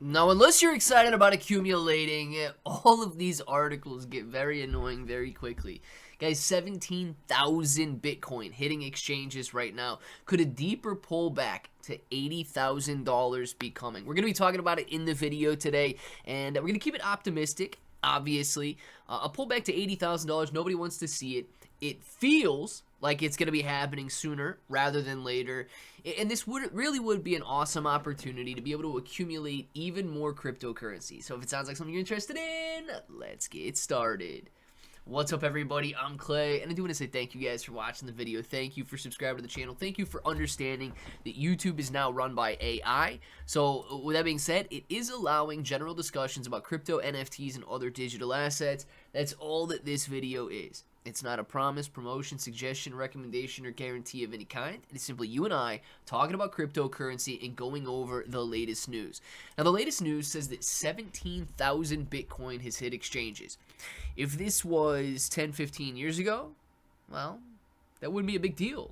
Now, unless you're excited about accumulating, all of these articles get very annoying very quickly. Guys, 17,000 Bitcoin hitting exchanges right now. Could a deeper pullback to $80,000 be coming? We're going to be talking about it in the video today, and we're going to keep it optimistic, obviously. A pullback to $80,000, nobody wants to see it. It feels like it's going to be happening sooner rather than later. And this really would be an awesome opportunity to be able to accumulate even more cryptocurrency. So if it sounds like something you're interested in, let's get started. What's up, everybody? I'm Clay, and I do want to say thank you guys for watching the video. Thank you for subscribing to the channel. Thank you for understanding that YouTube is now run by AI. So with that being said, it is allowing general discussions about crypto, NFTs, and other digital assets. That's all that this video is. It's not a promise, promotion, suggestion, recommendation, or guarantee of any kind. It is simply you and I talking about cryptocurrency and going over the latest news. Now, the latest news says that 17,000 Bitcoin has hit exchanges. If this was 10, 15 years ago, well, that wouldn't be a big deal.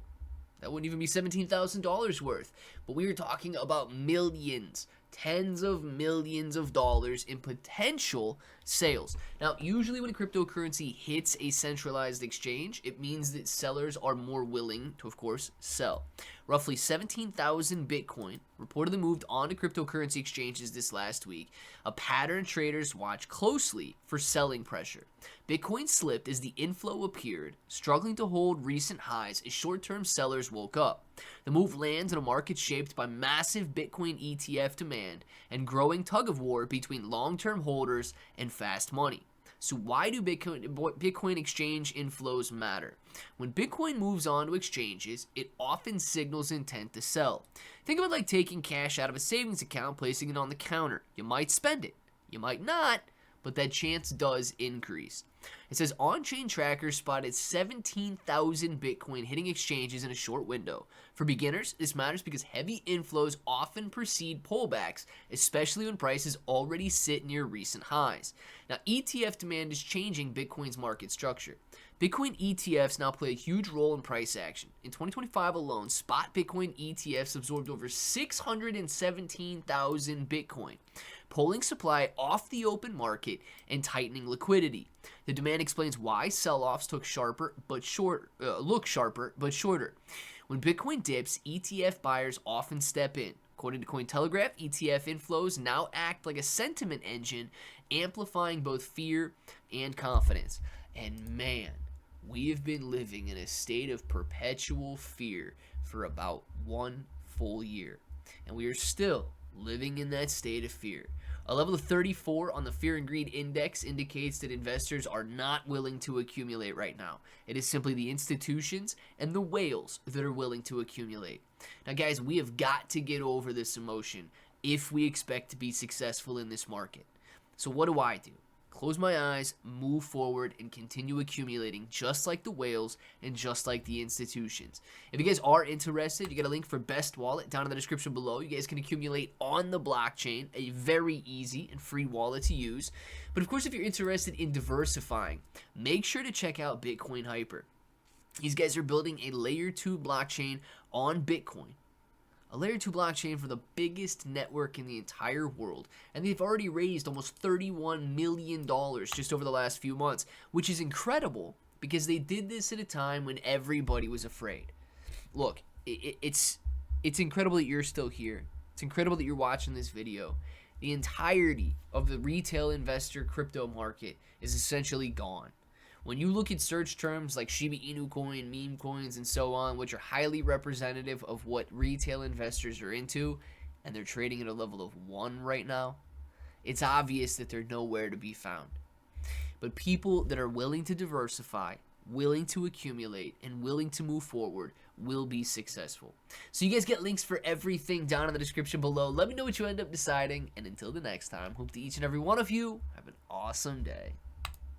That wouldn't even be $17,000 worth. But we are talking about millions, tens of millions of dollars in potential sales. Now, usually when cryptocurrency hits a centralized exchange, it means that sellers are more willing to, of course, sell. Roughly 17,000 Bitcoin reportedly moved onto cryptocurrency exchanges this last week, a pattern traders watch closely for selling pressure. Bitcoin slipped as the inflow appeared, struggling to hold recent highs as short-term sellers woke up. The move lands in a market shaped by massive Bitcoin ETF demand and growing tug-of-war between long-term holders and fast money. So why do Bitcoin exchange inflows matter? When Bitcoin moves on to exchanges, it often signals intent to sell. Think of it like taking cash out of a savings account, placing it on the counter. You might spend it, you might not, but that chance does increase. It says on-chain trackers spotted 17,000 Bitcoin hitting exchanges in a short window. For beginners, this matters because heavy inflows often precede pullbacks, especially when prices already sit near recent highs. Now, ETF demand is changing Bitcoin's market structure. Bitcoin ETFs now play a huge role in price action. In 2025 alone, spot Bitcoin ETFs absorbed over 617,000 Bitcoin, pulling supply off the open market and tightening liquidity. The demand explains why sell-offs look sharper but shorter. When Bitcoin dips, ETF buyers often step in. According to Cointelegraph, ETF inflows now act like a sentiment engine, amplifying both fear and confidence. And man, we have been living in a state of perpetual fear for about 1 full year. And we are still living in that state of fear. A level of 34 on the Fear and Greed Index indicates that investors are not willing to accumulate right now. It is simply the institutions and the whales that are willing to accumulate. Now, guys, we have got to get over this emotion if we expect to be successful in this market. So what do? Close my eyes, move forward, and continue accumulating just like the whales and just like the institutions. If you guys are interested, you get a link for Best Wallet down in the description below. You guys can accumulate on the blockchain, a very easy and free wallet to use. But of course, if you're interested in diversifying, make sure to check out Bitcoin Hyper. These guys are building a layer 2 blockchain on Bitcoin. A layer 2 blockchain for the biggest network in the entire world, and they've already raised almost $31 million just over the last few months, which is incredible because they did this at a time when everybody was afraid. Look, it's incredible that you're still here. It's incredible that you're watching this video. The entirety of the retail investor crypto market is essentially gone. When you look at search terms like Shiba Inu coin, meme coins, and so on, which are highly representative of what retail investors are into, and they're trading at a level of 1 right now, it's obvious that they're nowhere to be found. But people that are willing to diversify, willing to accumulate, and willing to move forward will be successful. So you guys get links for everything down in the description below. Let me know what you end up deciding, and until the next time, hope that each and every one of you have an awesome day.